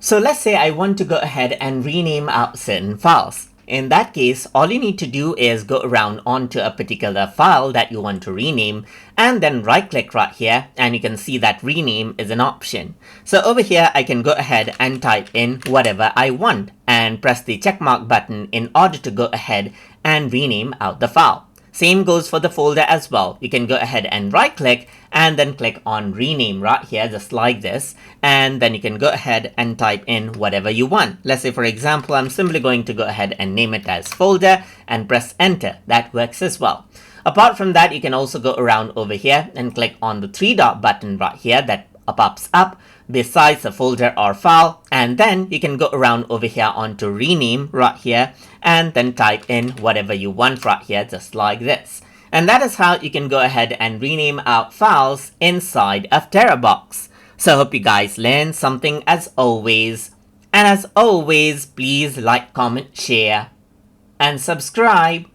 So let's say I want to go ahead and rename out certain files. In that case, all you need to do is go around onto a particular file that you want to rename and then right click right here and you can see that rename is an option. So over here I can go ahead and type in whatever I want and press the checkmark button in order to go ahead and rename out the file. Same goes for the folder as well. You can go ahead and right click and then click on rename right here just like this, and then you can go ahead and type in whatever you want. Let's say for example I'm simply going to go ahead and name it as folder and press enter. That works as well. Apart from that, you can also go around over here and click on the three dot button right here that pops up besides the folder or file, and then you can go around over here onto rename right here and then type in whatever you want right here just like this. And that is how you can go ahead and rename out files inside of Terabox. So I hope you guys learned something as always, and as always please like, comment, share and subscribe.